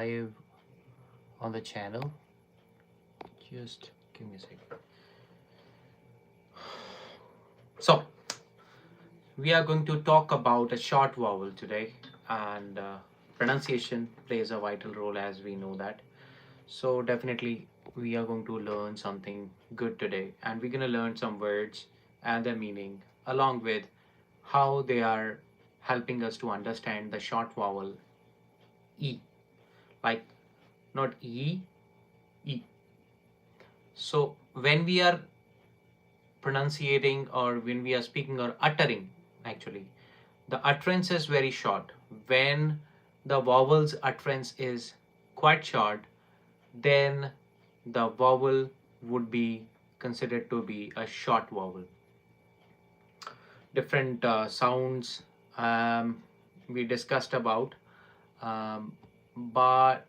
live on the channel. Just give me a second. So, we are going to talk about a short vowel today, and pronunciation plays a vital role as we know that. So, definitely, we are going to learn something good today, and we're going to learn some words and their meaning, along with how they are helping us to understand the short vowel E, like not E, E. So, when we are pronunciating or when we are speaking or uttering, actually the utterance is very short. When the vowel's utterance is quite short, then the vowel would be considered to be a short vowel. Different sounds we discussed about, um, but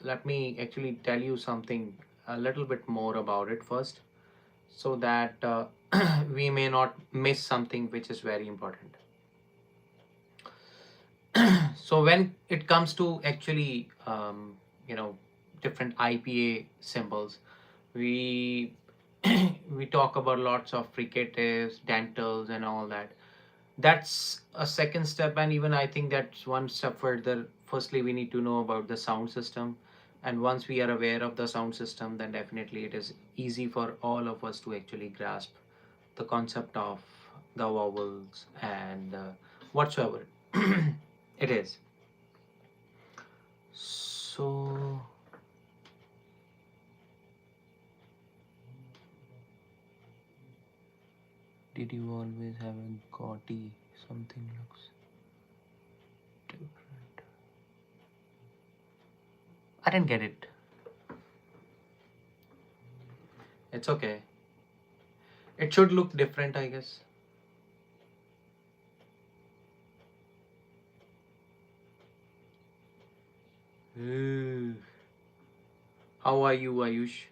let me actually tell you something a little bit more about it first, so that we may not miss something which is very important. So when it comes to actually you know different IPA symbols, we we talk about lots of fricatives, dentals, and all that. That's a second step, and even I think that's one step further. Firstly, we need to know about the sound system, and once we are aware of the sound system, then definitely it is easy for all of us to actually grasp the concept of the vowels and whatsoever it is. So, did you always have a goatee? Something looks different. I didn't get it. It's okay. It should look different, I guess. Ooh. How are you, Ayush?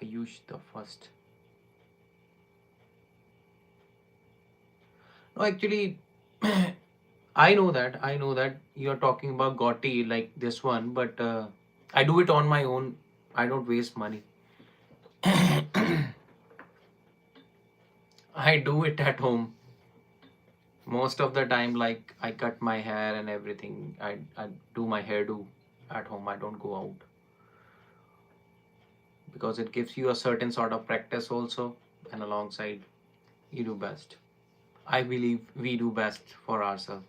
Ayush the first. No, actually, I know that you're talking about goatee like this one, but I do it on my own. I don't waste money. I do it at home most of the time. Like I cut my hair and everything. I do my hairdo at home. I don't go out because it gives you a certain sort of practice also, and alongside you do best. I believe we do best for ourselves,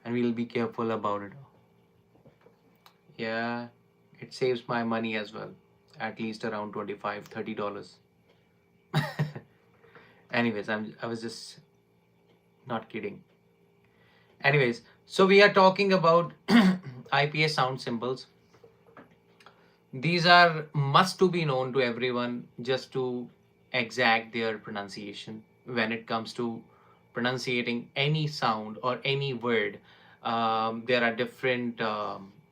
and we'll be careful about it. Yeah, it saves my money as well, at least around $25-30. Anyways, I was just not kidding. Anyways, so we are talking about IPA sound symbols. These are must to be known to everyone just to exact their pronunciation when it comes to pronunciating any sound or any word. There are different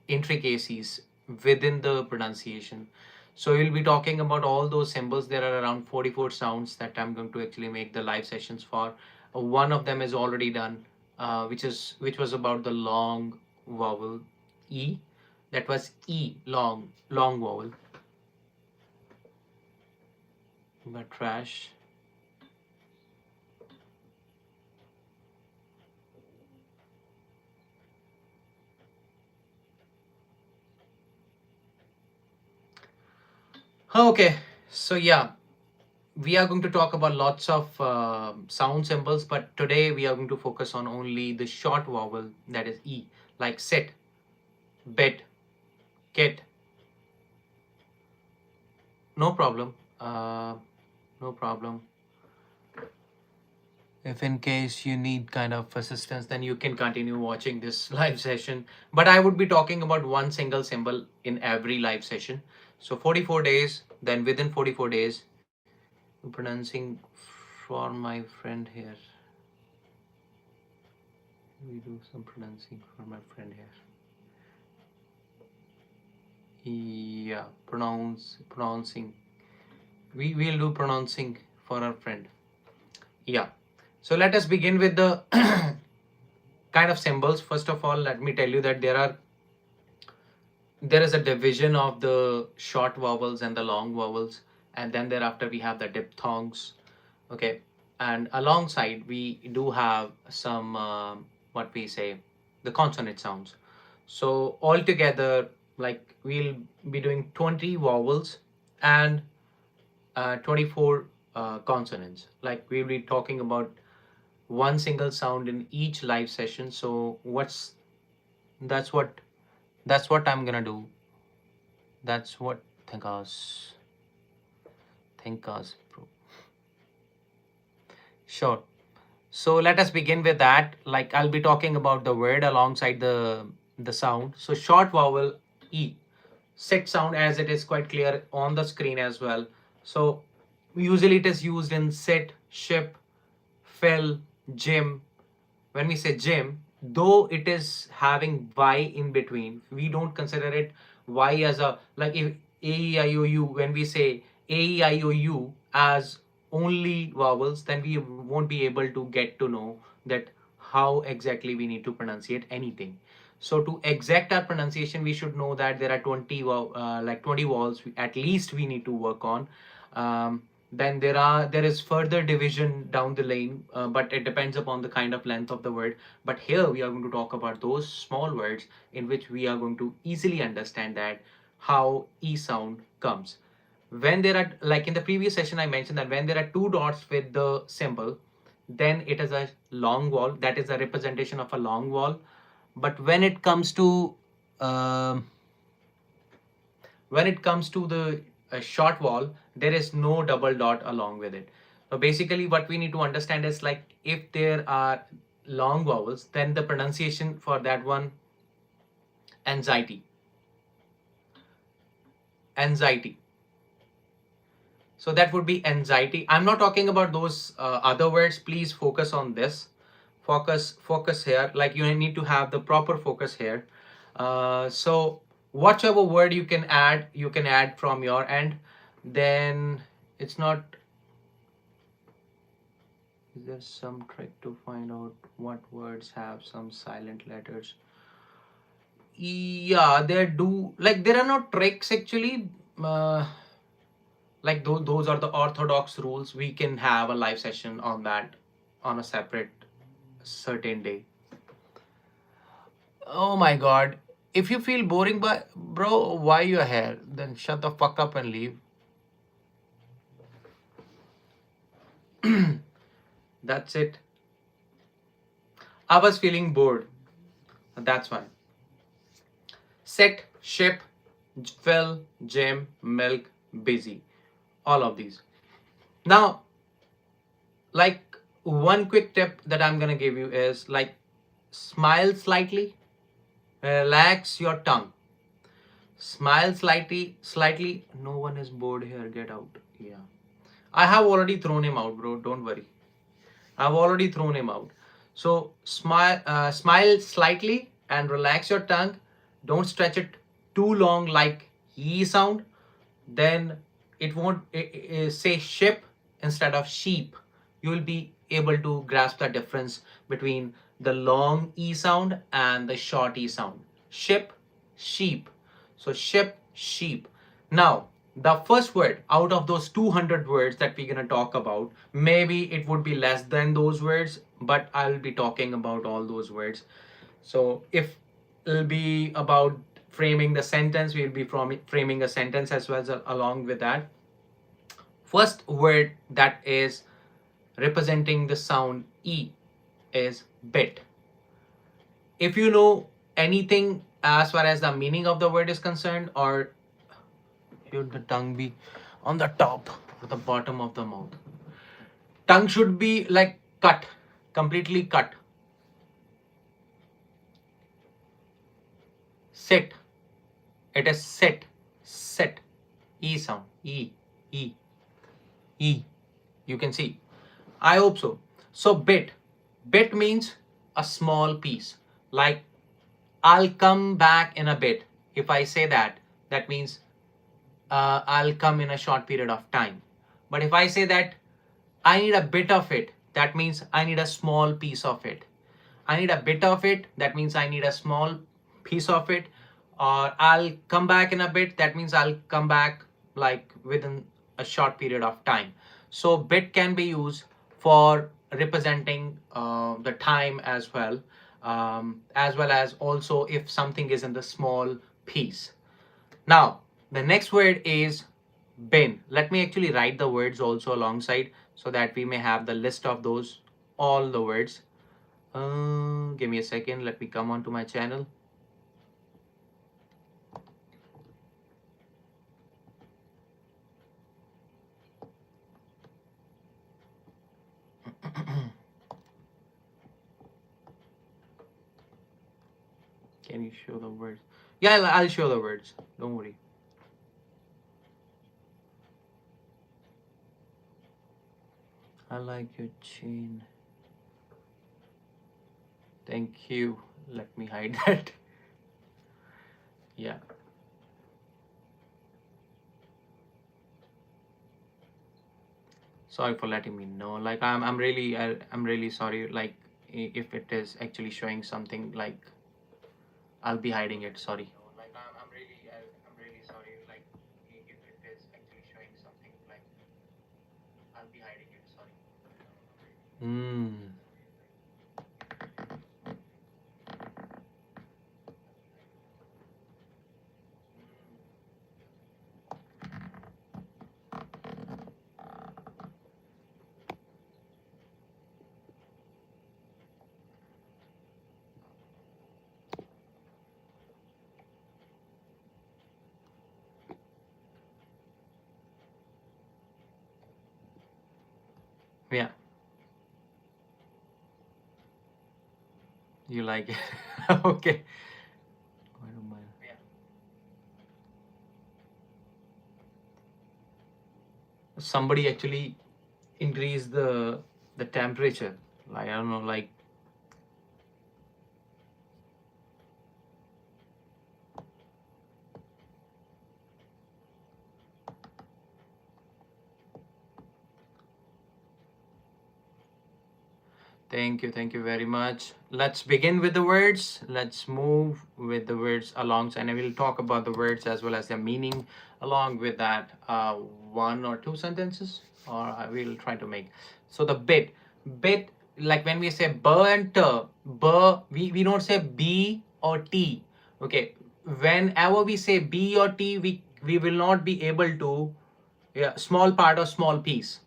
intricacies within the pronunciation. So we'll be talking about all those symbols. There are around 44 sounds that I'm going to actually make the live sessions for. One of them is already done, which was about the long vowel E. That was E, long vowel. But trash. Okay, so yeah, we are going to talk about lots of sound symbols, but today we are going to focus on only the short vowel, that is E, like sit, bed, kid. No problem. No problem. If in case you need kind of assistance, then you can continue watching this live session. But I would be talking about one single symbol in every live session. So 44 days, then within 44 days, pronouncing for my friend here. We do some pronouncing for my friend here. Yeah, pronouncing. We will do pronouncing for our friend. Yeah. So let us begin with the kind of symbols. First of all, let me tell you that there is a division of the short vowels and the long vowels, and then thereafter we have the diphthongs. Okay, and alongside we do have some what we say, the consonant sounds. So altogether, like, we'll be doing 20 vowels and 24 consonants. Like, we'll be talking about one single sound in each live session. So that's what I'm gonna do. That's what thinkers bro. Sure. So let us begin with that. Like, I'll be talking about the word alongside the sound. So short vowel E, sit sound, as it is quite clear on the screen as well. So usually it is used in sit, ship, fill, gym. When we say gym, though it is having y in between, we don't consider it y as a, like, if a e I o u, when we say a e I o u as only vowels, then we won't be able to get to know that how exactly we need to pronunciate anything. So to exact our pronunciation, we should know that there are 20 like 20 vowels at least we need to work on. Then there is further division down the lane, but it depends upon the kind of length of the word. But here we are going to talk about those small words in which we are going to easily understand that how e sound comes. When there are, like in the previous session I mentioned that when there are two dots with the symbol, then it is a long vowel, that is a representation of a long vowel. But um when it comes to the short vowel, there is no double dot along with it. So basically what we need to understand is, like, if there are long vowels, then the pronunciation for that one, anxiety, anxiety. So that would be anxiety. I'm not talking about those other words. Please focus on this. Focus here. Like, you need to have the proper focus here. So whatever word you can add from your end. Then it's not. Is there some trick to find out what words have some silent letters? Yeah, there do. Like, there are no tricks actually. Like, those are the orthodox rules. We can have a live session on that on a separate certain day. Oh my god. If you feel boring, but bro, why you're here? Then shut the fuck up and leave. That's it. I was feeling bored. That's why. Sit, ship, fill, gym, milk, busy. All of these. Now, like, one quick tip that I'm gonna give you is, like, smile slightly, relax your tongue. Smile slightly. No one is bored here. Get out. Yeah. I have already thrown him out, bro. Don't worry. I've already thrown him out. So smile slightly and relax your tongue. Don't stretch it too long, like ye sound. Then it won't say ship instead of sheep. You will be able to grasp the difference between the long e sound and the short e sound. Ship, sheep. So ship, sheep. Now, the first word out of those 200 words that we're going to talk about, maybe it would be less than those words, but I'll be talking about all those words. So if it'll be about framing the sentence, we'll be framing a sentence as well as along with that. First word that is representing the sound E is bit. If you know anything as far as the meaning of the word is concerned, or should the tongue be on the top or the bottom of the mouth? Tongue should be like cut, completely cut. Sit. It is sit. Sit. E sound. E. E. E. You can see. I hope so. So bit. Bit means a small piece. Like, I'll come back in a bit. If I say that, that means I'll come in a short period of time. But if I say that I need a bit of it, that means I need a small piece of it. I need a bit of it, that means I need a small piece of it. Or I'll come back in a bit, that means I'll come back like within a short period of time. So bit can be used for representing the time as well as also if something is in the small piece. Now, the next word is bin. Let me actually write the words also alongside so that we may have the list of those, all the words. Give me a second. Let me come onto my channel. Can you show the words? Yeah, I'll show the words. Don't worry. I like your chin. Thank you. Let me hide that. Yeah. Sorry for letting me know. Like I'm really sorry. Like if it is actually showing something, like I'll be hiding it. Sorry. Like I'm really sorry. Like if it is actually showing something, like I'll be hiding it. Sorry. Hmm. Yeah. You like it? Okay. I don't mind. Yeah. Somebody actually increase the temperature. Like I don't know. Like thank you very much. Let's begin with the words. Let's move with the words along, and I will talk about the words as well as their meaning along with that. One or two sentences, or I will try to make. So the bit, like when we say b and t, we don't say b or t. Okay, whenever we say b or t, we will not be able to, yeah, small part or small piece,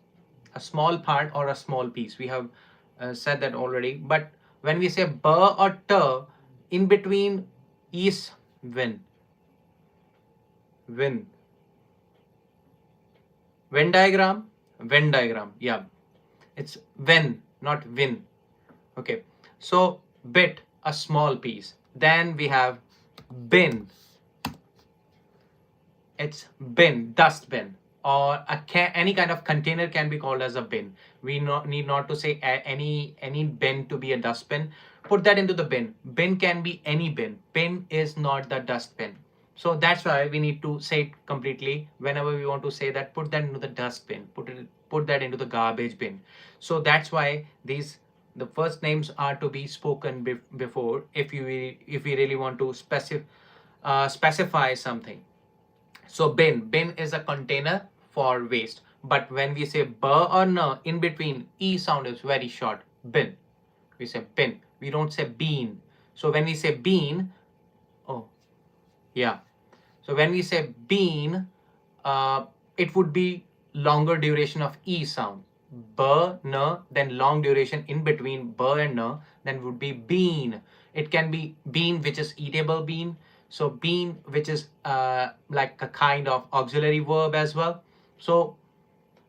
a small part or a small piece. We have said that already. But when we say b or t, in between is when. When. Venn diagram. Venn diagram. Yeah. It's when, not win. Okay. So bit, a small piece. Then we have bin. It's bin, dustbin, or any kind of container can be called as a bin. We need not to say any bin to be a dustbin. Put that into the bin. Bin can be any bin. Bin is not the dustbin. So that's why we need to say it completely. Whenever we want to say that, put that into the dustbin. Put that into the garbage bin. So that's why the first names are to be spoken before, if we really want to specify something. So bin is a container for waste. But when we say b or n, in between e sound is very short. Bin. We say bin. We don't say bean. So when we say bean, oh yeah. So when we say bean, it would be longer duration of e sound. B, n, then long duration in between b and n, then would be bean. It can be bean, which is eatable bean. So bean, which is like a kind of auxiliary verb as well. So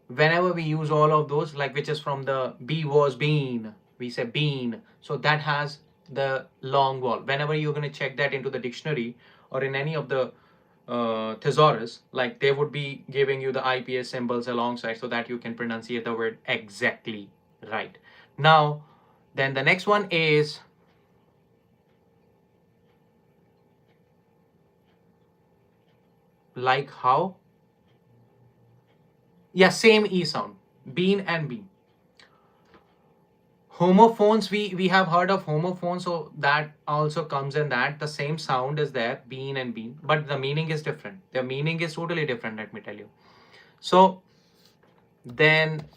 whenever we use all of those, like which is from the B was bean, we say bean. So that has the long vowel. Whenever you're going to check that into the dictionary or in any of the thesaurus, like they would be giving you the IPS symbols alongside so that you can pronunciate the word exactly right. Now, then the next one is like how. Yeah, same E sound. Bean and bean. Homophones, we have heard of homophones, so that also comes in that. The same sound is there, bean and bean, but the meaning is different. The meaning is totally different, let me tell you. So then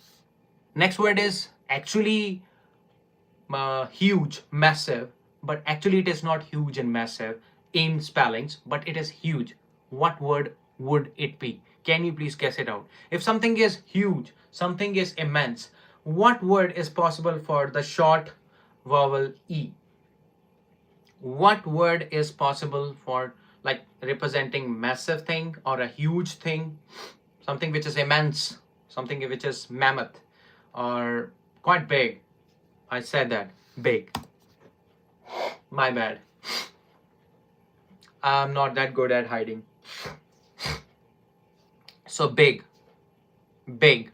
next word is actually huge, massive, but actually it is not huge and massive in spellings, but it is huge. What word would it be? Can you please guess it out? If something is huge, something is immense, what word is possible for the short vowel E? What word is possible for like representing massive thing or a huge thing, something which is immense, something which is mammoth or quite big? I said that big. My bad. I'm not that good at hiding. So big, big.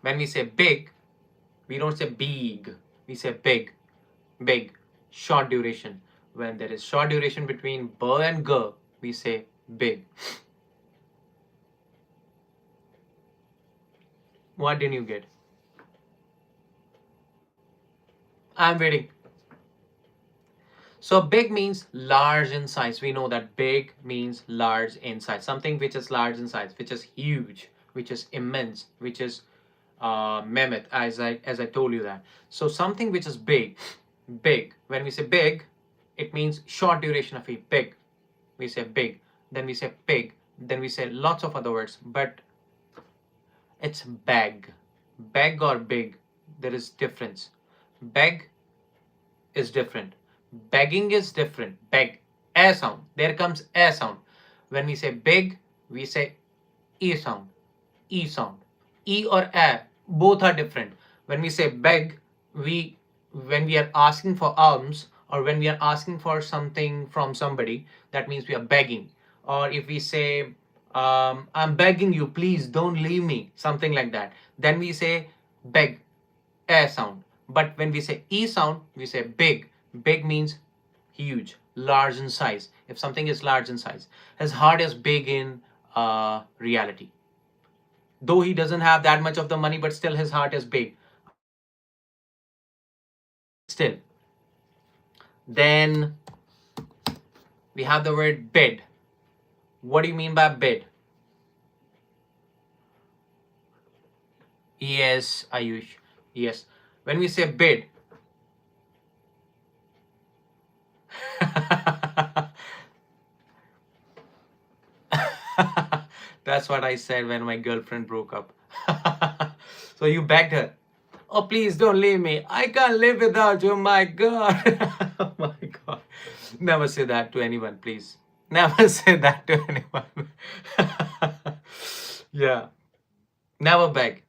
When we say big, we don't say big. We say big, big. Short duration. When there is short duration between b and g, we say big. What didn't you get? I'm waiting. So big means large in size. We know that big means large in size. Something which is large in size, which is huge, which is immense, which is mammoth, as I told you that. So something which is big, big. When we say big, it means short duration of a big. We say big, then we say pig, then we say lots of other words, but it's bag. Bag or big, there is difference. Bag is different. Begging is different. Beg, a sound. There comes a sound. When we say big, we say e sound. E sound. E or a, both are different. When we say beg, we when we are asking for alms or when we are asking for something from somebody, that means we are begging. Or if we say, I'm begging you, please don't leave me, something like that, then we say beg, a sound. But when we say e sound, we say big. Big means huge, large in size. If something is large in size, his heart is big in reality. Though he doesn't have that much of the money, but still his heart is big. Still. Then we have the word bid. What do you mean by bid? Yes, Ayush. Yes. When we say bid, that's what I said when my girlfriend broke up. So you begged her. Oh, please don't leave me. I can't live without you. My God. Oh my God. Never say that to anyone, please. Never say that to anyone. Yeah. Never beg.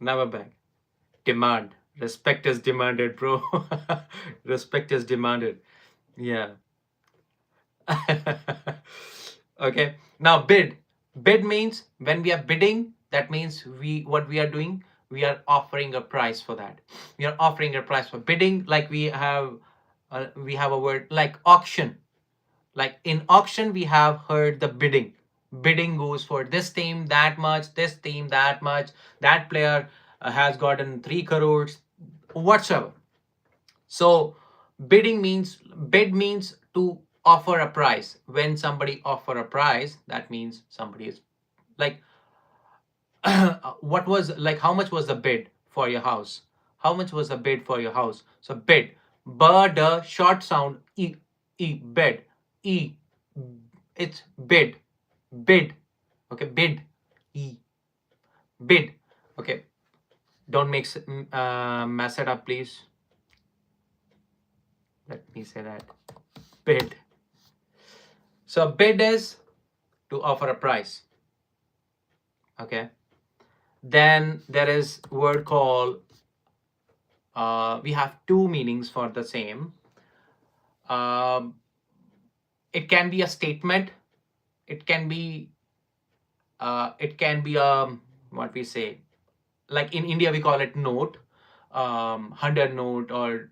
Never beg. Demand. Respect is demanded, bro. Respect is demanded. Yeah. Okay. Now bid. Bid means when we are bidding, that means what we are doing, we are offering a price for that. We are offering a price for bidding, like we have a word like auction. Like in auction, we have heard the bidding. Bidding goes for this team that much, this team that much, that player has gotten 3 crores, whatsoever. So bid means to offer a price. When somebody offer a price, that means somebody is like what was like how much was the bid for your house? How much was the bid for your house? So bid, but the short sound bid, e, it's bid, bid, okay, bid, e, bid, okay. Don't mess it up, please. Let me say that bid. So bid is to offer a price. Okay. Then there is word called, we have two meanings for the same. Um, it can be a statement. It can be what we say, like in India we call it note, 100 note or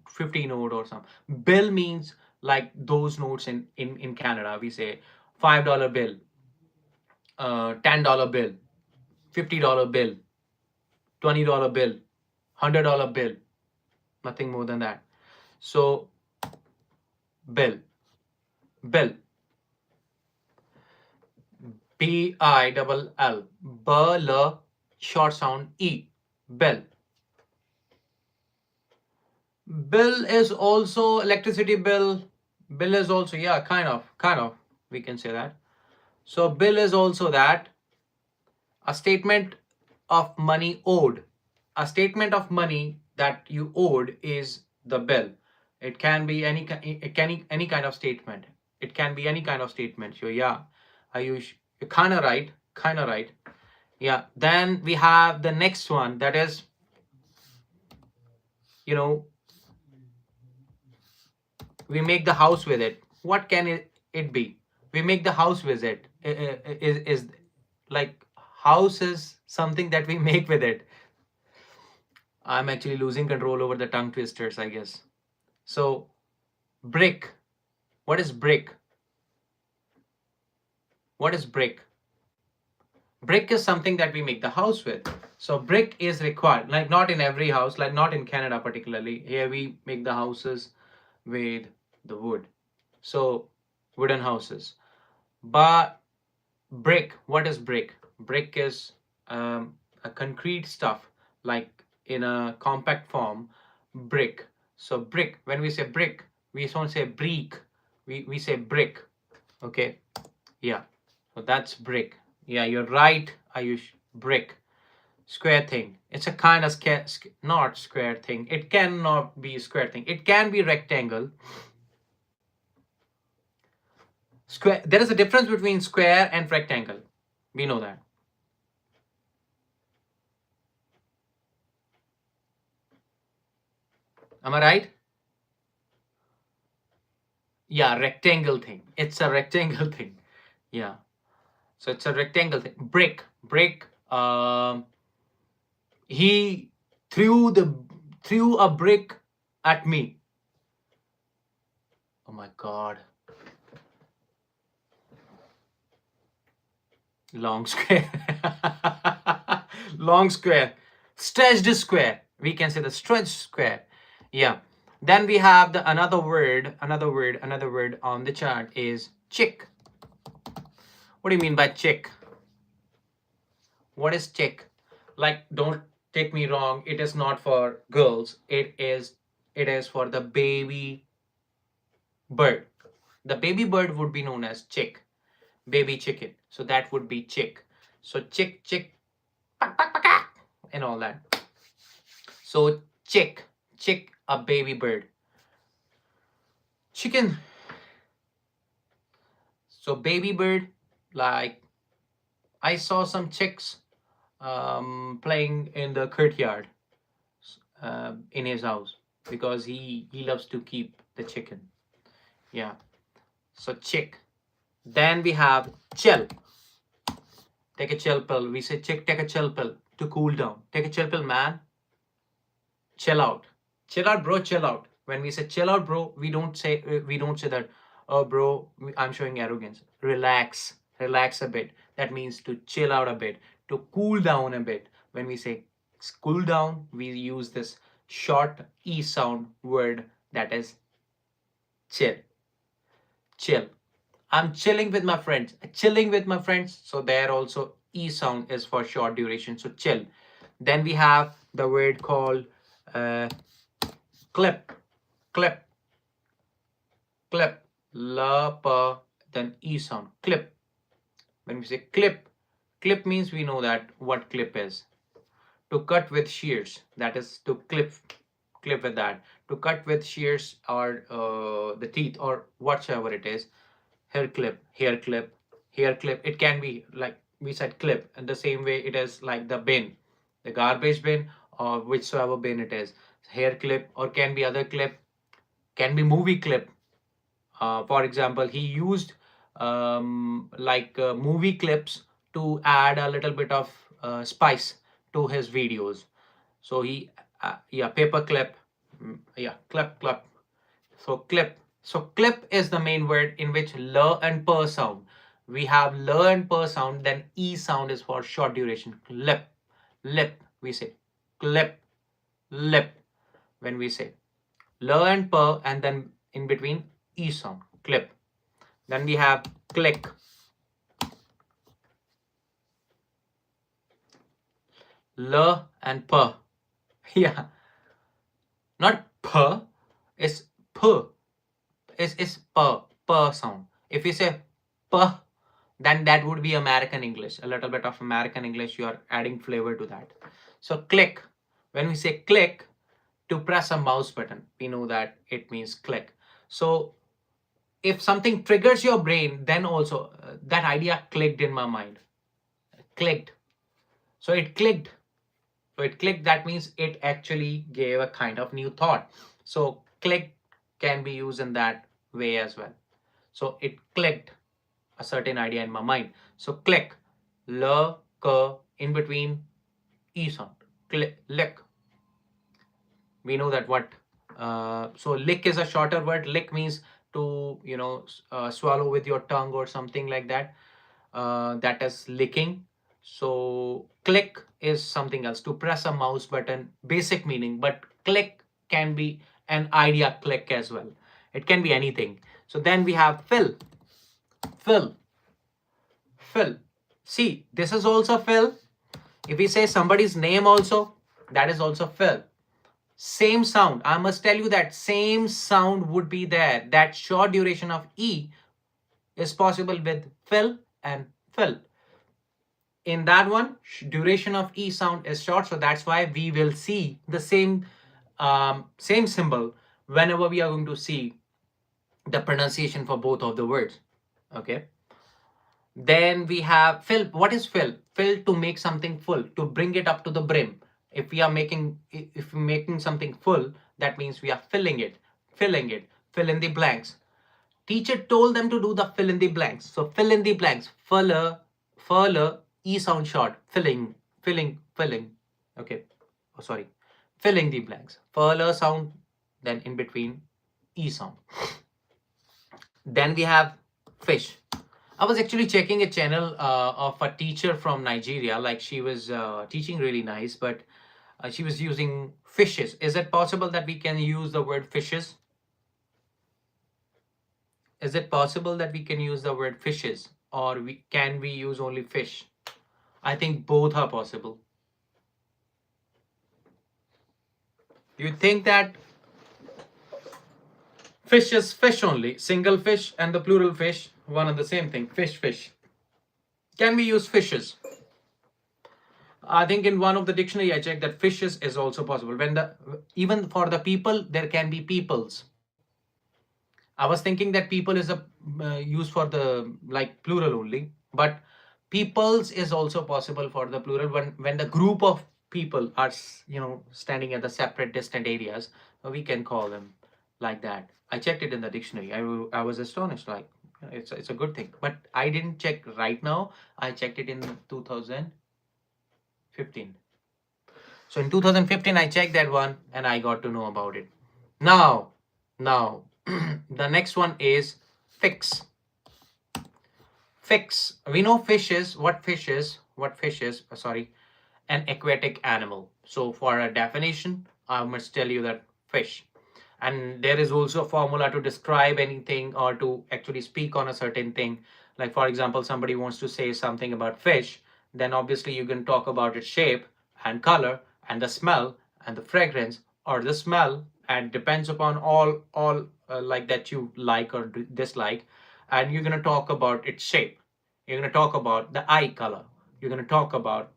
50 note or something. Bill means like those notes in Canada. We say $5 bill, $10 bill, $50 bill, $20 bill, $100 bill. Nothing more than that. So bill, bill, bill, bill, short sound e, bill. Bill is also electricity bill. Bill is also, yeah, kind of, we can say that. So bill is also that, a statement of money owed. A statement of money that you owed is the bill. It can be any kind of statement. It can be any kind of statement. So yeah, you're kind of right, kind of right. Yeah. Then we have the next one, that is, you know, we make the house with it. What can it be? We make the house with it. Is like, house is something that we make with it. I'm actually losing control over the tongue twisters, I guess. So brick. What is brick? What is brick? Brick is something that we make the house with. So brick is required, like not in every house, like not in Canada particularly. Here we make the houses with the wood. So wooden houses. But brick, what is brick? Brick is a concrete stuff, like in a compact form, brick. So brick, when we say brick, we don't say brick, we say brick. Okay, yeah. So that's brick. Yeah, you're right, Ayush. Brick. Square thing. It's a kind of not square thing. It cannot be square thing. It can be rectangle. Square. There is a difference between square and rectangle. We know that. Am I right? Yeah, rectangle thing. It's a rectangle thing. Yeah. So it's a rectangle thing. Brick. Brick. He threw a brick at me. Oh my god. Long square. Long square. Stretched square. We can say the stretched square. Yeah. Then we have the another word on the chart is chick. What do you mean by chick? What is chick? Like, don't take me wrong, it is not for girls. It is for the baby bird. The baby bird would be known as chick. Baby chicken. So that would be chick. So chick, chick, and all that. So chick, a baby bird. Chicken. So baby bird, like, I saw some chicks playing in the courtyard in his house, because he loves to keep the chicken. Yeah. So chick. Then we have chill. Take a chill pill. We say chick, take a chill pill to cool down. Take a chill pill, man. Chill out. Chill out, bro. Chill out. When we say chill out, bro, we don't say that. Oh, bro, I'm showing arrogance. Relax. Relax a bit. That means to chill out a bit, to cool down a bit. When we say cool down, we use this short e sound word, that is chill. Chill. I'm chilling with my friends. Chilling with my friends. So there also e sound is for short duration. So chill. Then we have the word called clip. Clip. Clip. La pa. Then e sound. Clip. When we say clip, clip means we know that what clip is. To cut with shears. That is to clip with that. To cut with shears, or the teeth, or whatsoever it is. Hair clip, hair clip, hair clip. It can be like we said clip, and the same way it is like the bin, the garbage bin, or whichsoever bin it is. Hair clip, or can be other clip, can be movie clip. For example, he used movie clips to add a little bit of spice to his videos. So he, yeah, paper clip, yeah, clip. So clip. So clip is the main word in which l and p sound. We have l and p sound, then e sound is for short duration. Lip, lip. We say clip, lip. when we say l and p, and then in between e sound, clip. Then we have click, l and p. Yeah, not p, it's p. It's p sound. If you say p, then that would be American English. A little bit of American English. You are adding flavor to that. So click. When we say click, to press a mouse button, we know that it means click. So if something triggers your brain, then also that idea clicked in my mind. Clicked. So it clicked. So it clicked. That means it actually gave a kind of new thought. So click can be used in that way as well. So it clicked a certain idea in my mind. So click, l, k, in between e sound. Click, lick. We know that what. So lick is a shorter word. Lick means to swallow with your tongue or something like that. That is licking. So click is something else. To press a mouse button. Basic meaning, but click can be an idea click as well. It can be anything. So then we have fill. Fill. Fill. See, this is also fill. If we say somebody's name also, that is also fill. Same sound. I must tell you that same sound would be there. That short duration of E is possible with fill and fill. In that one, duration of E sound is short. So that's why we will see the same symbol whenever we are going to see the pronunciation for both of the words. Okay. Then we have fill. What is fill? Fill, to make something full, to bring it up to the brim. If we're making something full, that means we are filling it, fill in the blanks. Teacher told them to do the fill in the blanks. So fill in the blanks. Fuller, E sound short. Filling. Okay. Oh, sorry. Filling the blanks. Fuller sound, then in between E sound. Then we have fish. I was actually checking a channel of a teacher from Nigeria. Like, she was teaching really nice, but she was using fishes. Is it possible that we can use the word fishes? Is it possible that we can use the word fishes, or can we use only fish? I think both are possible. Do you think that fish is fish only, single fish and the plural fish, one and the same thing, fish? Can we use fishes? I think in one of the dictionary I checked that fishes is also possible. Even for the people, there can be peoples. I was thinking that people is a use for the like plural only, but peoples is also possible for the plural when the group of people are standing at the separate distant areas. We can call them like that. I checked it in the dictionary. I was astonished. Like, it's a good thing, but I didn't check right now. I checked it in 2015. So in 2015, I checked that one and I got to know about it. Now, the next one is fix. Fix. We know fish is what fish is. Sorry, an aquatic animal. So for a definition, I must tell you that fish. And there is also a formula to describe anything or to actually speak on a certain thing. Like, for example, somebody wants to say something about fish, then obviously you can talk about its shape and color and the smell and the fragrance, or the smell, and depends upon all like that you like or dislike. And you're going to talk about its shape, you're going to talk about the eye color, you're going to talk about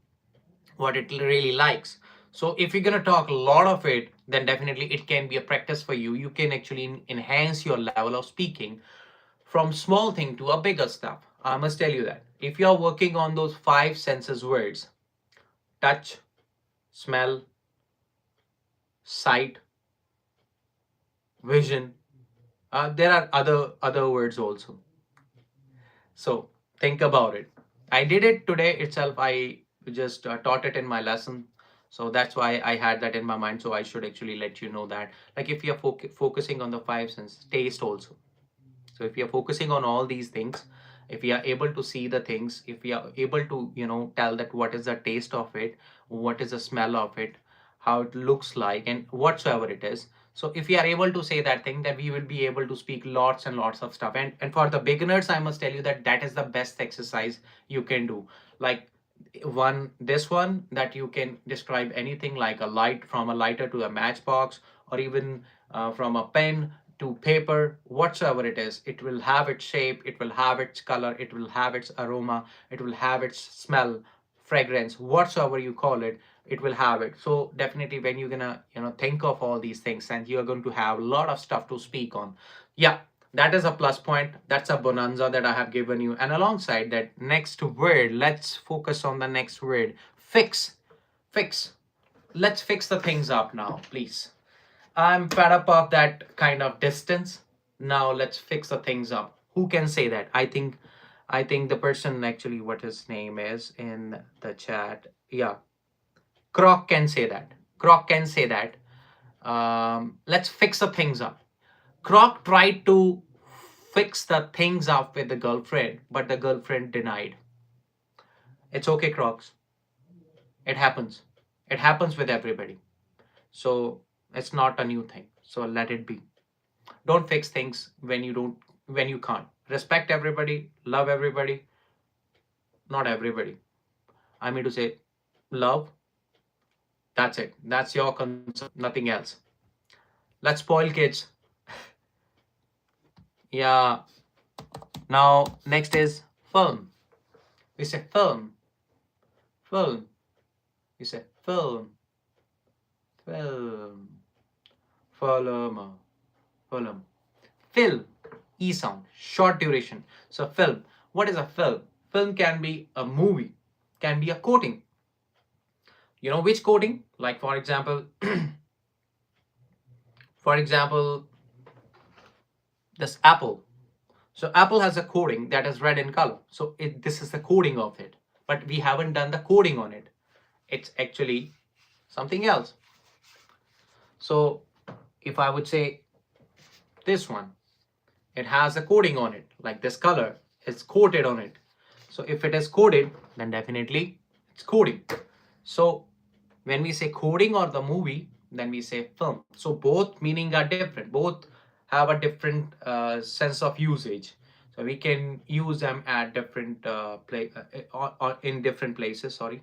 what it really likes. So if you're going to talk a lot of it, then definitely it can be a practice for you. You can actually enhance your level of speaking from small thing to a bigger stuff. I must tell you that if you're working on those five senses words: touch, smell, sight, vision, there are other words also. So think about it. I did it today itself. I just taught it in my lesson. So that's why I had that in my mind. So I should actually let you know that. Like, if you're focusing on the five senses, taste also. So if you're focusing on all these things, if we are able to see the things, if we are able to, tell that what is the taste of it, what is the smell of it, how it looks like, and whatsoever it is. So if we are able to say that thing, then we will be able to speak lots and lots of stuff. And for the beginners, I must tell you that that is the best exercise you can do. Like this one, that you can describe anything, like a light, from a lighter to a matchbox, or even from a pen to paper, whatsoever it is, it will have its shape, it will have its color, it will have its aroma, it will have its smell, fragrance, whatsoever you call it, it will have it. So definitely when you're gonna think of all these things, and you're going to have a lot of stuff to speak on. Yeah, that is a plus point. That's a bonanza that I have given you. And alongside that, next word, let's focus on the next word. Fix. Fix. Let's fix the things up now, please. I'm fed up of that kind of distance. Now let's fix the things up. Who can say that? I think the person, actually, what his name is in the chat. Yeah, Croc can say that. Croc can say that. Let's fix the things up. Croc tried to fix the things up with the girlfriend, but the girlfriend denied. It's okay, Crocs. It happens. It happens with everybody. So it's not a new thing. So let it be. Don't fix things when you can't. Respect everybody, love everybody, not everybody. I mean to say, love. That's it. That's your concern, nothing else. Let's spoil kids. Yeah. Now next is film. We say film, film. We say film, film, film, film. Film, E sound, short duration. So film. What is a film? Film can be a movie, can be a coating. You know which coating? Like for example, for example, this apple. So apple has a coating that is red in color. So this is the coating of it. But we haven't done the coating on it. It's actually something else. So if I would say this one, it has a coating on it, like this color is coated on it. So if it is coated, then definitely it's coating. So when we say coding or the movie, then we say film. So both meaning are different. Both have a different sense of usage. So we can use them at different or in different places. Sorry,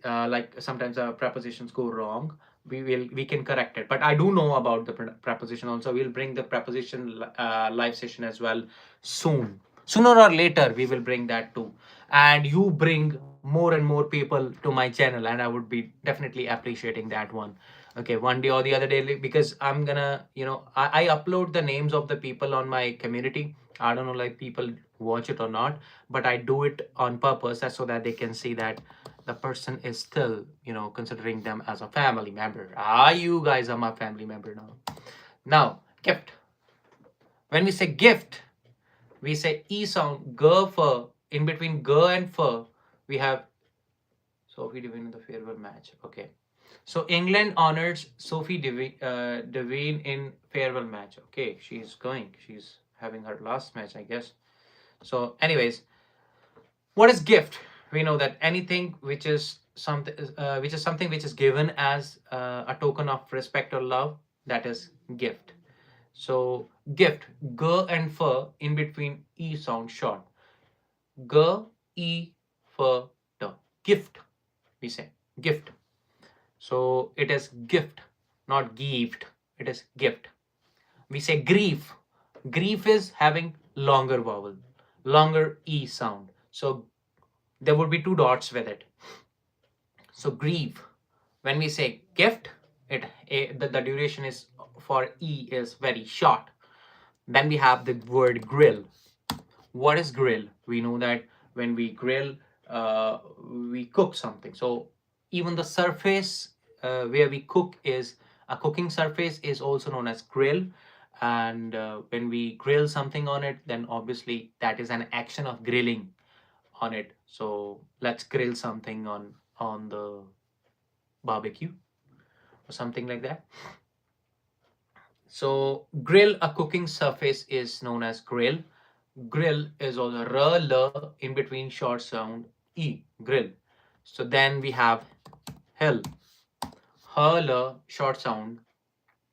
like sometimes prepositions go wrong. We can correct it. But I do know about the preposition also. We'll bring the preposition live session as well soon. Sooner or later, we will bring that too. And you bring more and more people to my channel, and I would be definitely appreciating that one. Okay, one day or the other day, because I'm gonna, I upload the names of the people on my community. I don't know, like people watch it or not, but I do it on purpose, so that they can see that the person is still, considering them as a family member. You guys are my family member now. Now, gift. When we say gift, we say E sound, G fur. In between G and fur, we have Sophie Devine in the farewell match. Okay. So England honors Sophie Devine in farewell match. Okay, she's going. She's having her last match, I guess. So, anyways, what is gift? We know that anything which is something which is given as a token of respect or love, that is gift. So gift, g and f in between e sound short. G, e, f, t. Gift. We say gift. So it is gift, not gift. It is gift. We say grief. Grief is having longer vowel, longer e sound. So there would be two dots with it. So grief. When we say gift, the duration is for e is very short. Then we have the word grill. What is grill? We know that when we grill, we cook something. So even the surface where we cook is a cooking surface is also known as grill. And when we grill something on it, then obviously that is an action of grilling on it. So let's grill something on the barbecue or something like that. So grill, a cooking surface, is known as grill. Grill is also r, l, in between short sound e, grill. So then we have hill. H, short sound,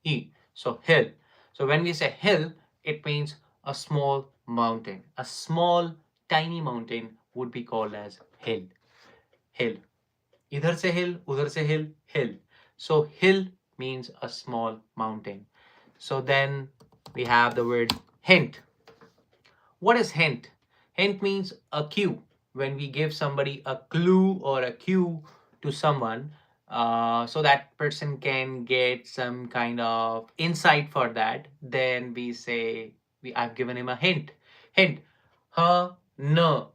E. So hill. So when we say hill, it means a small mountain. A small, tiny mountain would be called as hill. Hill. इधर से hill, उधर से hill, hill. So hill means a small mountain. So then we have the word hint. What is hint? Hint means a cue. When we give somebody a clue or a cue to someone, so that person can get some kind of insight for that, then we say, I've given him a hint. Hint. Her, no.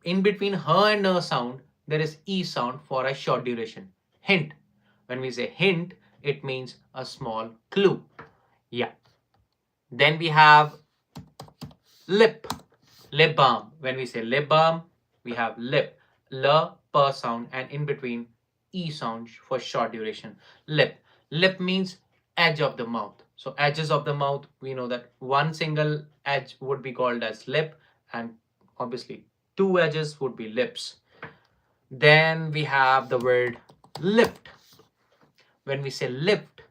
In between her and no sound, there is E sound for a short duration. Hint. When we say hint, it means a small clue. Yeah. Then we have lip. Lip balm. When we say lip balm, we have lip, l, per sound, and in between e sound for short duration. Lip. Lip means edge of the mouth. So edges of the mouth, we know that one single edge would be called as lip, and obviously two edges would be lips. Then we have the word lift. When we say lift,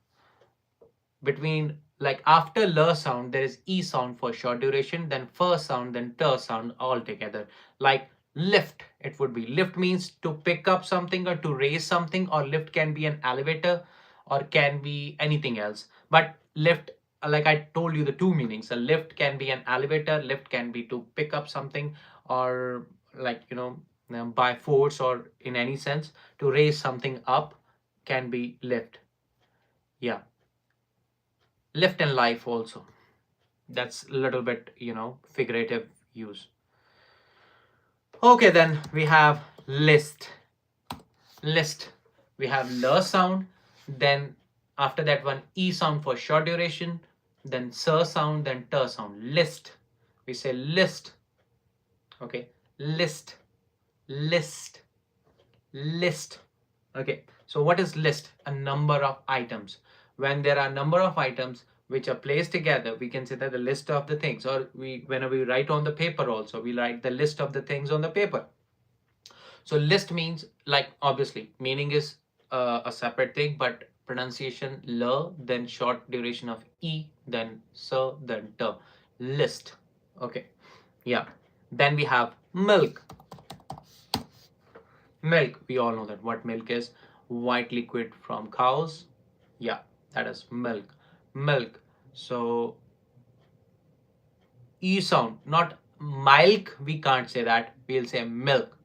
between, like, after l sound there is e sound for short duration, then first sound, then t sound all together. Like lift, it would be, lift means to pick up something or to raise something, or lift can be an elevator or can be anything else. But lift, like I told you, the two meanings. A lift can be an elevator, lift can be to pick up something, or like, by force or in any sense to raise something up can be lift. Yeah. Lift in life also, that's a little bit, figurative use. Okay, then we have list. List, we have l sound, then after that one e sound for short duration, then s sound, then t sound. List, we say list. Okay, list, list, list. Okay, so what is list? A number of items. When there are number of items which are placed together, we can say that the list of the things, or whenever we write on the paper also, we write the list of the things on the paper. So list means, like, obviously meaning is a separate thing, but pronunciation l, then short duration of e, then s, then t. List. Okay, yeah. Then we have milk. Milk, we all know that what milk is. White liquid from cows. Yeah, that is milk. Milk. So e sound, not milk, we can't say that, we'll say milk.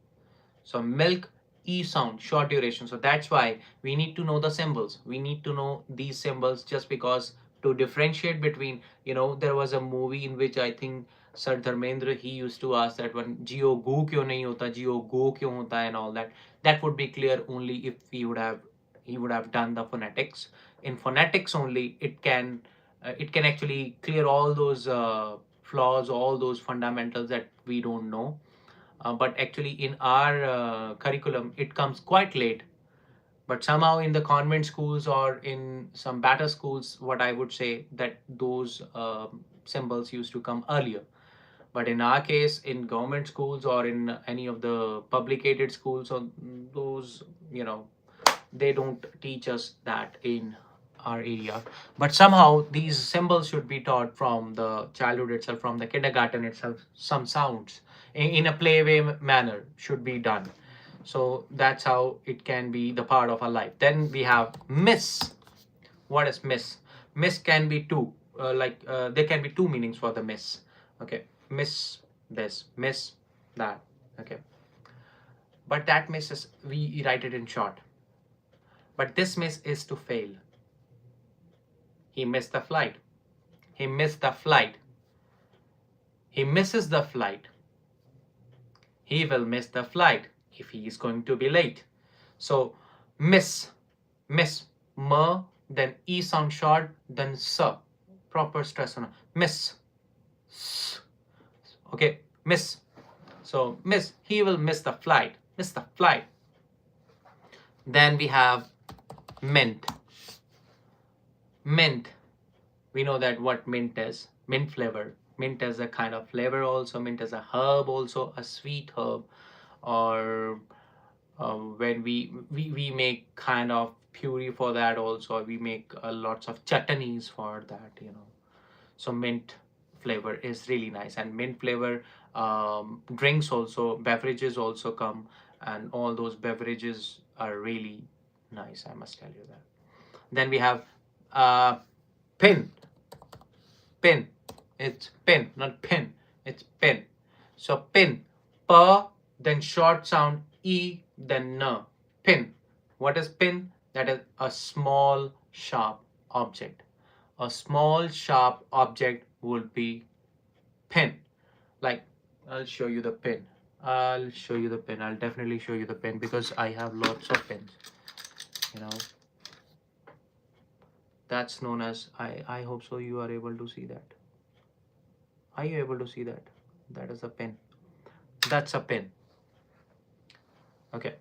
So milk, e sound, short duration. So that's why we need to know the symbols. We need to know these symbols, just because to differentiate between, there was a movie in which I think Sir Dharmendra, he used to ask that one, Jio go क्यों नहीं होता, Jio go क्यों होता है, and all that. That would be clear only if he would have done the phonetics. In phonetics only, it can actually clear all those flaws, all those fundamentals that we don't know. But actually in our curriculum it comes quite late. But somehow in the convent schools or in some better schools, what I would say, that those symbols used to come earlier. But in our case, in government schools or in any of the public aided schools, or those, they don't teach us that in our area. But somehow these symbols should be taught from the childhood itself, from the kindergarten itself. Some sounds in a playway manner should be done. So that's how it can be the part of our life. Then we have miss. What is miss? Miss can be two, there can be two meanings for the miss. Okay, miss this, miss that. Okay, but that miss is, we write it in short. But this miss is to fail. He missed the flight. He missed the flight. He misses the flight. He will miss the flight if he is going to be late. So miss, miss, m, then e sound short, then s, proper stress on miss. Okay, miss. So miss, he will miss the flight. Miss the flight. Then we have mint. Mint, we know that what mint is. Mint flavor. Mint is a kind of flavor also. Mint is a herb also, a sweet herb. Or when we make kind of puree for that also. We make lots of chutneys for that, So mint flavor is really nice, and mint flavor drinks also, beverages also come, and all those beverages are really nice, I must tell you that. Then we have uh, pin. Pin. It's pin, not pin. It's pin. So pin. Per, then short sound e, then n. Pin. What is pin? That is a small sharp object. A small sharp object would be pin. Like, I'll show you the pin. I'll show you the pin. I'll definitely show you the pin because I have lots of pins. You know, that's known as, I hope so you are able to see that. Are you able to see that? That is a pin. That's a pin. Okay.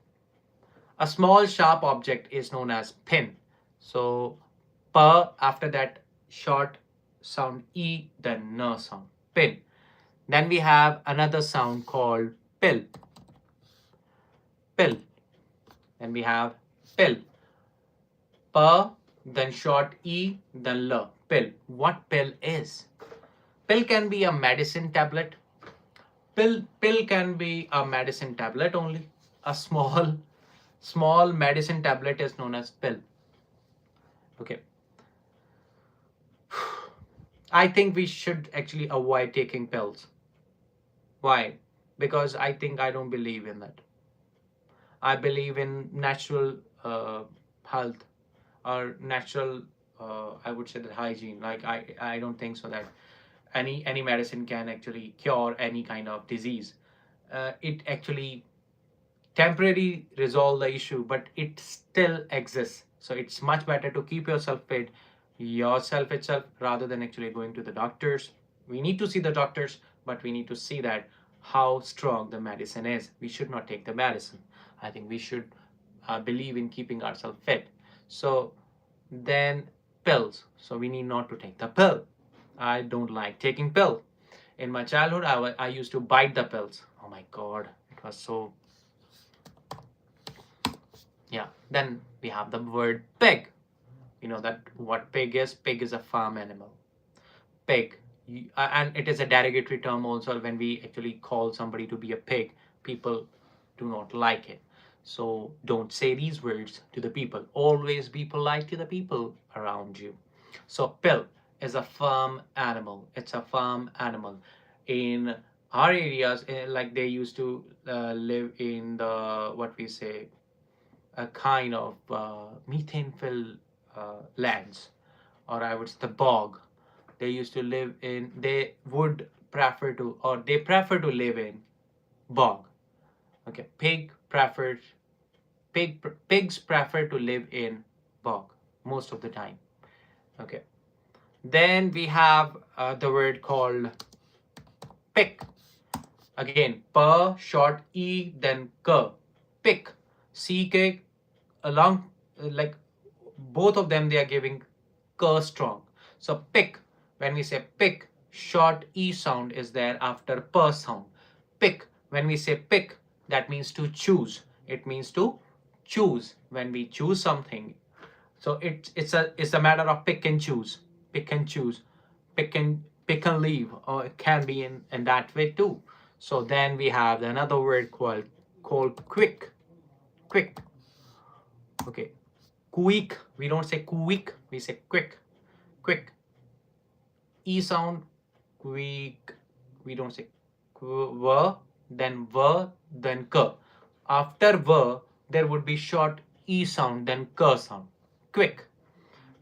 A small sharp object is known as pin. So per, after that short sound e, then n sound. Pin. Then we have another sound called pill. Pill. Then we have pill. Per, then short e, then l. Pill. What pill is? Pill can be a medicine tablet. Pill can be a medicine tablet only. A small medicine tablet is known as pill. Okay. I think we should actually avoid taking pills. Why? Because I think I don't believe in that. I believe in natural health or natural, I would say that hygiene. Like I don't think so that any medicine can actually cure any kind of disease. It actually temporarily resolve the issue, but it still exists. So it's much better to keep yourself fit yourself itself rather than actually going to the doctors. We need to see the doctors, but we need to see that how strong the medicine is. We should not take the medicine. I think we should believe in keeping ourselves fit. So then pills. So we need not to take the pill. I don't like taking pill. In my childhood, I used to bite the pills. Oh my God, it was so. Yeah. Then we have the word pig. You know that what pig is? Pig is a farm animal. Pig. And it is a derogatory term also. When we actually call somebody to be a pig, people do not like it. So don't say these words to the people. Always be polite to the people around you. So pill is a farm animal. It's a farm animal. In our areas, like they used to live in the, what we say, a kind of methane filled lands, or I would say the bog. They used to live in, they would prefer to, or they prefer to live in bog. Okay, pigs prefer to live in bog most of the time. Okay, then we have the word called pick. Again, per, short e, then k. Pick. ck along, like both of them, they are giving k strong. So pick, when we say pick, short e sound is there after per sound. Pick, when we say pick, that means to choose. It means to choose. When we choose something, so it's a matter of pick and choose. Pick and choose. Pick and leave, or it can be in that way too. So then we have another word called quick. Quick. Okay. Quick. We don't say quick, we say quick. Quick. E sound, quick. We don't say v, then k. After v, there would be short e sound, then k sound. Quick.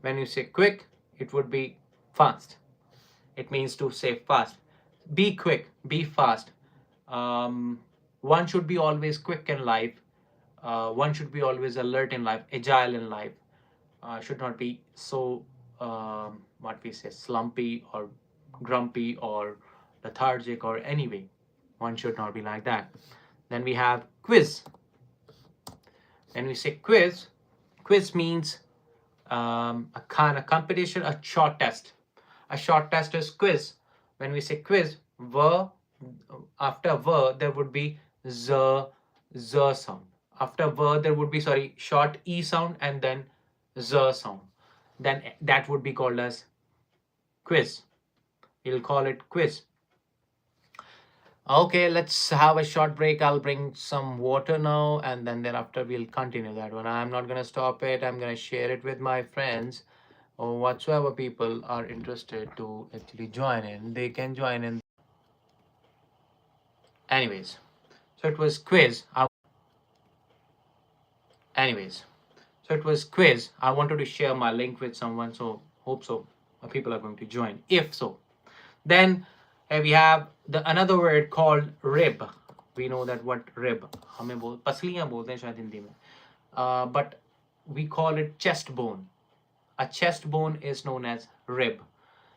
When you say quick, it would be fast. It means to say fast. Be quick, be fast. One should be always quick in life. One should be always alert in life, agile in life. Should not be so, what we say, slumpy or grumpy or lethargic or anyway. One should not be like that. Then we have quiz. When we say quiz means a kind of competition, a short test. A short test is quiz. When we say quiz, after there would be z sound. After there would be, sorry, short e sound and then z sound, then that would be called as quiz. We'll call it quiz. Okay, let's have a short break. I'll bring some water now, and then thereafter we'll continue that one. I'm not gonna stop it. I'm gonna share it with my friends or whatsoever people are interested to actually join in. They can join in. Anyways, so it was quiz. Anyways, so it was quiz. I wanted to share my link with someone, so hope so. People are going to join. If so, then we have the another word called rib. We know that what rib. हमें पसलियां बोलते हैं शायद हिंदी में. But we call it chest bone. A chest bone is known as rib.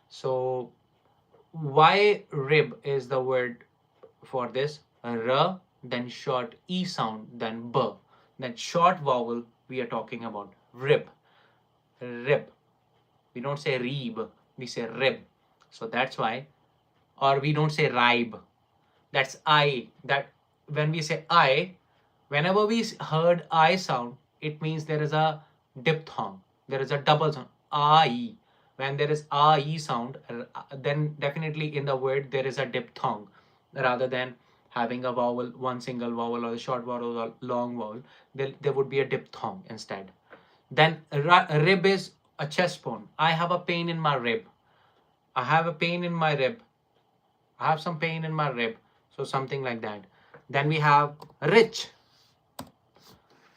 So why rib is the word for this? R, then short E sound, then B. Then short vowel we are talking about. Rib. Rib. We don't say reeb, we say rib. So that's why. Or we don't say ribe. That's I. That when we say I, whenever we heard I sound, it means there is a diphthong. There is a double sound. I. When there is I sound, then definitely in the word there is a diphthong rather than having a vowel, one single vowel or a short vowel or a long vowel. There would be a diphthong instead. Then rib is a chest bone. I have a pain in my rib. I have a pain in my rib. I have some pain in my rib. So something like that. Then we have rich.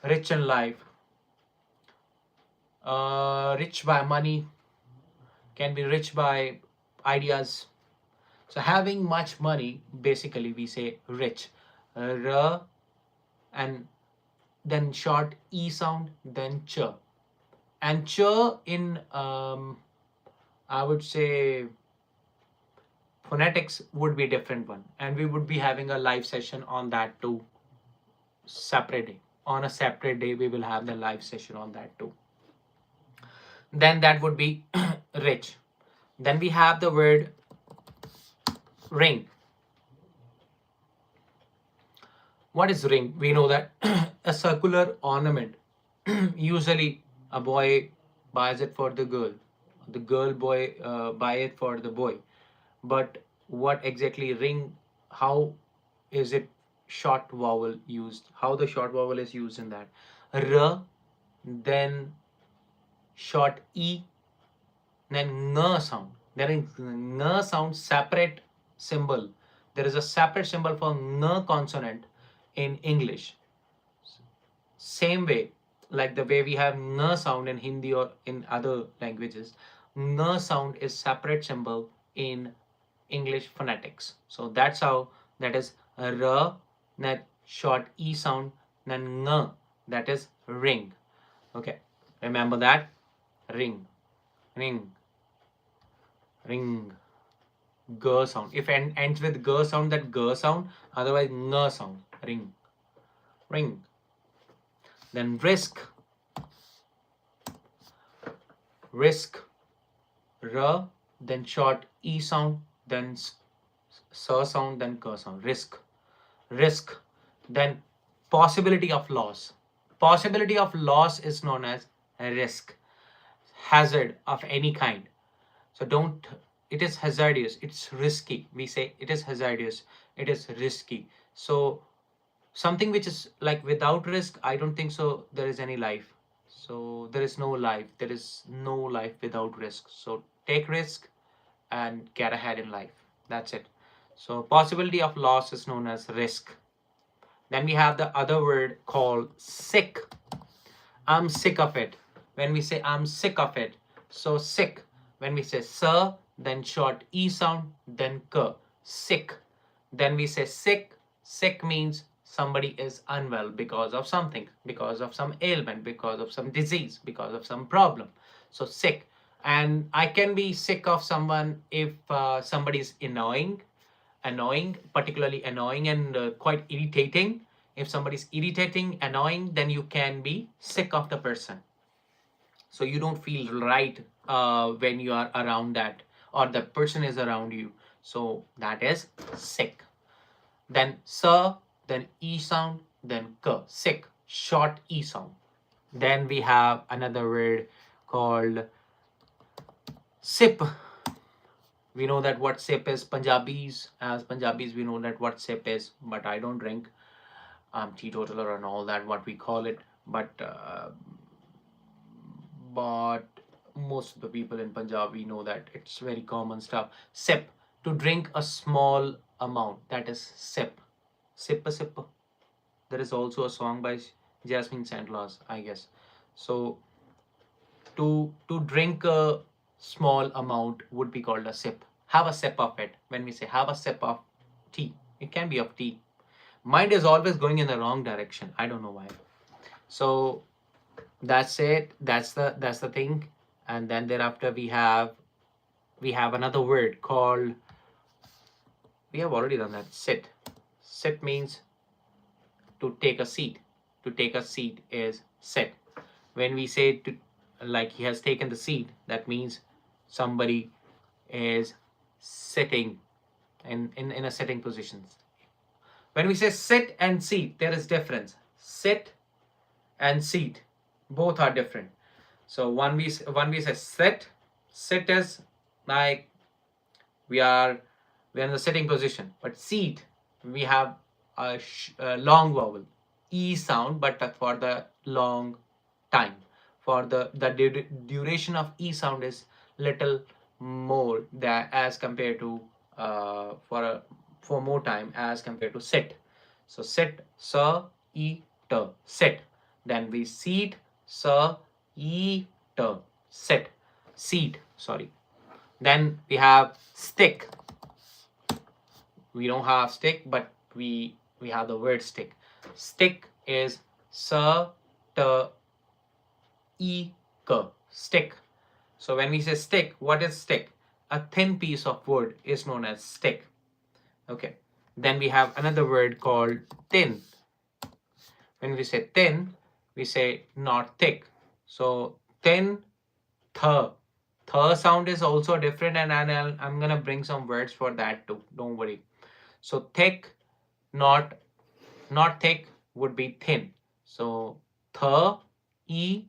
Rich in life. Rich by money. Can be rich by ideas. So having much money, basically we say rich. R and then short E sound, then ch. And ch in, I would say, phonetics would be a different one. And we would be having a live session on that too. Separate day. On a separate day, we will have the live session on that too. Then that would be rich. Then we have the word ring. What is ring? We know that a circular ornament. Usually a boy buys it for the girl. The girl boy buy it for the boy. But what exactly ring? How is it short vowel used? How the short vowel is used in that? R, then short E, then ng sound. There is ng sound separate symbol. There is a separate symbol for ng consonant in English. Same way, like the way we have ng sound in Hindi or in other languages, ng sound is separate symbol in English phonetics. So that's how that is r, that short E sound, then ng, that is ring. Okay, remember that. Ring, ring, ring. G sound. If it ends with g sound, that g sound. Otherwise, ng sound. Ring, ring. Then risk, risk. R, then short E sound, then s sound, then k sound. Risk, risk. Then possibility of loss. Possibility of loss is known as risk. Hazard of any kind. So don't, it is hazardous, it's risky. We say it is hazardous, it is risky. So something which is like without risk, I don't think so there is any life. So there is no life. There is no life without risk. So take risk and get ahead in life. That's it. So possibility of loss is known as risk. Then we have the other word called sick. I'm sick of it. When we say I'm sick of it, so sick. When we say sir, then short E sound, then k. Sick. Then we say sick. Sick means somebody is unwell because of something, because of some ailment, because of some disease, because of some problem. So sick. And I can be sick of someone if somebody is annoying, particularly annoying and quite irritating. If somebody is irritating, annoying, then you can be sick of the person. So you don't feel right when you are around that or the person is around you. So that is sick. Then sir, then E sound, then k. Sick, short E sound. Then we have another word called sip. We know that what sip is. As Punjabis, we know that what sip is, but I don't drink. I'm teetotaler and all that, what we call it. But most of the people in Punjab, we know that it's very common stuff. Sip, to drink a small amount, that is sip. Sip a sip. There is also a song by Jasmine Sandlas, I guess. So to drink a small amount would be called a sip. Have a sip of it. When we say have a sip of tea, it can be of tea. Mind is always going in the wrong direction. I don't know why. So that's it. That's the thing. And then thereafter we have another word called, we have already done that, sit. Sit means to take a seat. To take a seat is sit. When we say to, like he has taken the seat, that means somebody is sitting in a sitting position. When we say sit and seat, there is difference. Sit and seat, both are different. So when we say sit is like we are in the sitting position, but seat, we have a long vowel e sound, but for the long time. For the duration of e sound is little more than as compared to for more time as compared to sit. So sit, sir, e, t, sit. Then we seat, sir, e, t, sit, seat. Sorry. Then we have stick. We don't have stick, but we have the word stick. Stick is sir, t, e, k, stick. So when we say stick, what is stick? A thin piece of wood is known as stick. Okay. Then we have another word called thin. When we say thin, we say not thick. So thin, th. Th sound is also different, and I'm gonna bring some words for that too. Don't worry. So thick, not thick would be thin. So th, e,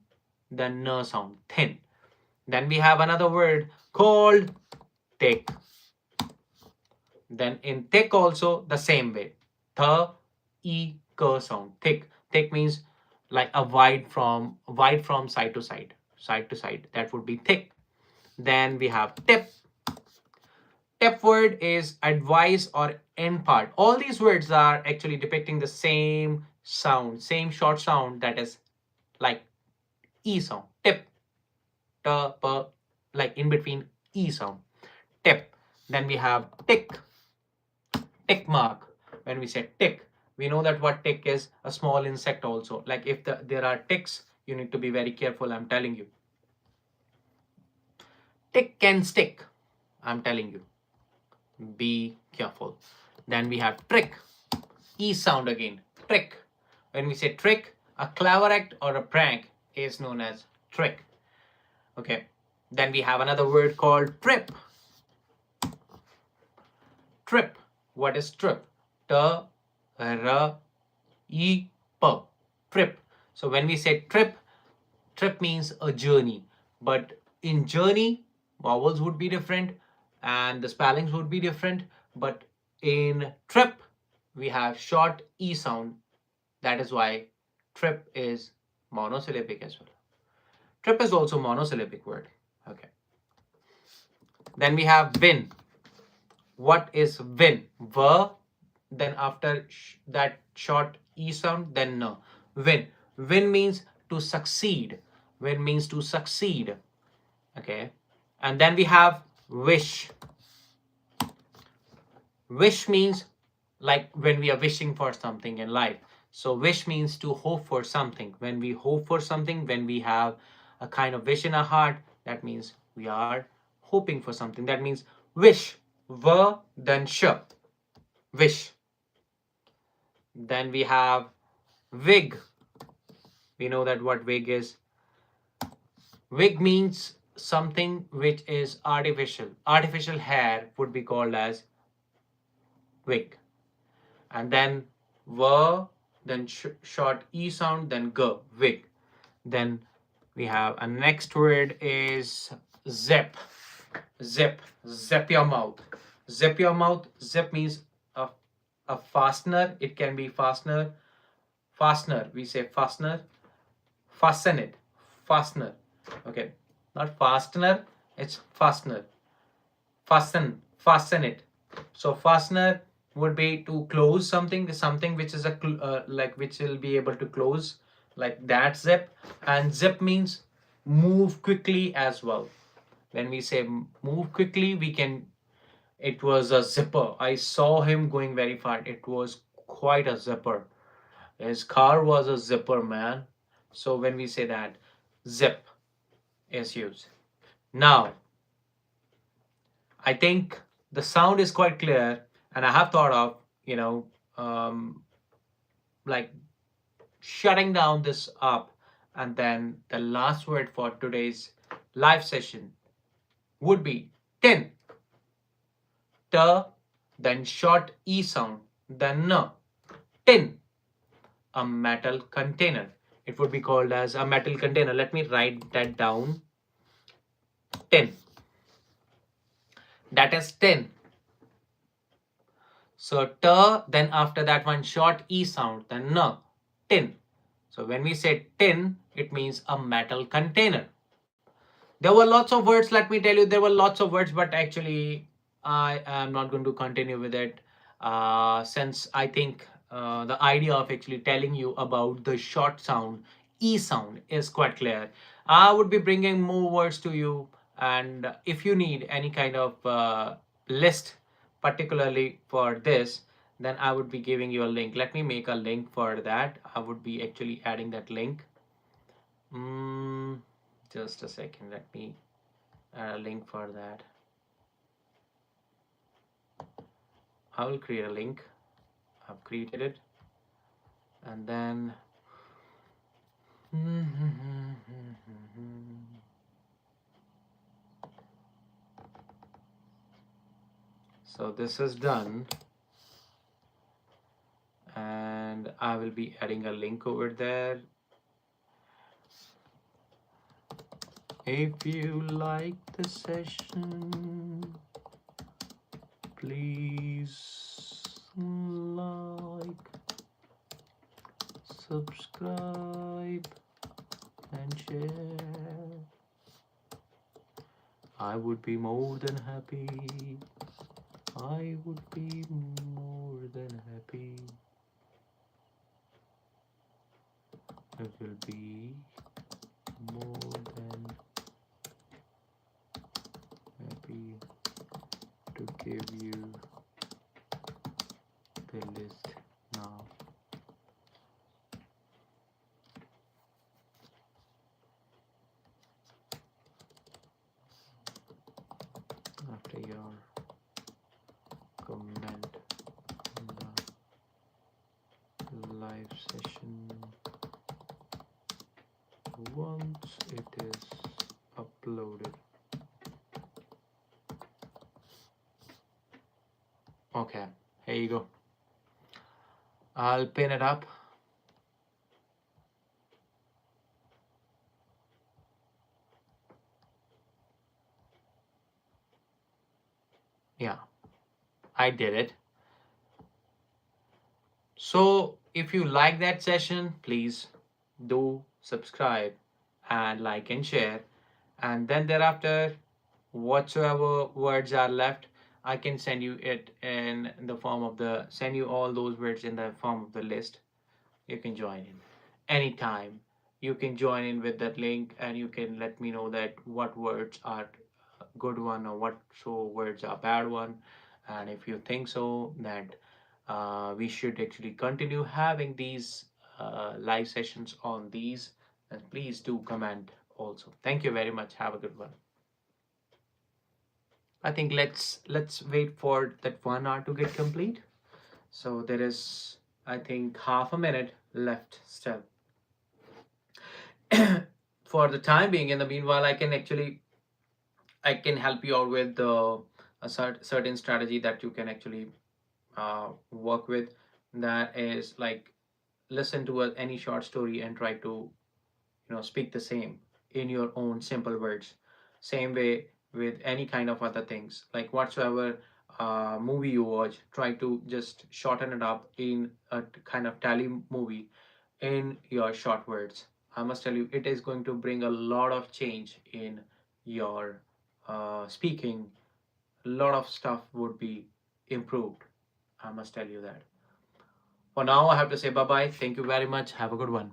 then n sound, thin. Then we have another word called thick. Then in thick also the same way. Th, e, k sound, thick. Thick means like a wide from side to side, side to side. That would be thick. Then we have tip. Tip word is advice or end part. All these words are actually depicting the same sound, same short sound, that is like e sound. Tip, t, p, like in between e sound. Tip. Then we have tick. Tick mark. When we say tick, we know that what tick is, a small insect also. Like if there are ticks, you need to be very careful, I'm telling you. Tick can stick, I'm telling you. Be careful. Then we have trick. E sound again. Trick. When we say trick, a clever act or a prank is known as trick. Okay. Then we have another word called trip. Trip. What is trip? T, r, e, p. Trip. So when we say trip, trip means a journey. But in journey, vowels would be different and the spellings would be different. But in trip, we have short e sound. That is why trip is monosyllabic as well. Trip is also monosyllabic word. Okay. Then we have win. What is win? V, then after that short e sound, then no. Win. Win means to succeed. Win means to succeed. Okay. And then we have wish. Wish means like when we are wishing for something in life. So wish means to hope for something. When we hope for something, when we have a kind of wish in our heart, that means we are hoping for something. That means wish. V, then sh. Wish. Then we have wig. We know that what wig is. Wig means something which is artificial. Artificial hair would be called as wig. And then v, then short e sound, then g, wig. Then we have a next word is zip. Zip. Zip your mouth. Zip your mouth. Zip means a, a fastener. It can be fastener. Fastener. We say fastener. Fasten it. Fastener. Okay. Not fastener. It's fastener. Fasten it. So fastener would be to close something, something which is a like which will be able to close, like that zip. And zip means move quickly as well. When we say move quickly, we can, it was a zipper. I saw him going very far. It was quite a zipper. His car was a zipper, man. So when we say that, zip is used. Now I think the sound is quite clear, and I have thought of, um, like shutting down this up, and then the last word for today's live session would be tin. T, then short E sound, then N. Tin, a metal container. It would be called as a metal container. Let me write that down. Tin. That is tin. So T, then after that one short E sound, then N. Tin. So when we say tin, it means a metal container. There were lots of words, let me tell you, there were lots of words, but actually I am not going to continue with it, since I think the idea of actually telling you about the short sound, E sound, is quite clear. I would be bringing more words to you, and if you need any kind of list, particularly for this, then I would be giving you a link. Let me make a link for that. I would be actually adding that link. Just a second, let me add a link for that. I will create a link. I've created it, and then so this is done, and I will be adding a link over there. If you like the session, please like, subscribe, and share. I would be more than happy. I would be more than happy. It will be more than happy to give you the list now. After your comment on the live session, once it is uploaded. Okay, here you go. I'll pin it up. Yeah, I did it. So if you like that session, please do subscribe and like and share. And then thereafter, whatsoever words are left, I can send you it in the form of send you all those words in the form of the list. You can join in anytime. You can join in with that link, and you can let me know that what words are good one, or what so words are bad one. And if you think so that we should actually continue having these live sessions on these, then please do comment also. Thank you very much. Have a good one. I think let's wait for that 1 hour to get complete. So there is, I think, half a minute left still. For the time being, in the meanwhile, I can help you out with a certain strategy that you can actually work with. That is like, listen to any short story and try to speak the same in your own simple words. Same way with any kind of other things, like whatsoever movie you watch, try to just shorten it up in a kind of tally movie in your short words. I must tell you, it is going to bring a lot of change in your speaking. A lot of stuff would be improved. I must tell you that. For now, I have to say bye bye. Thank you very much. Have a good one.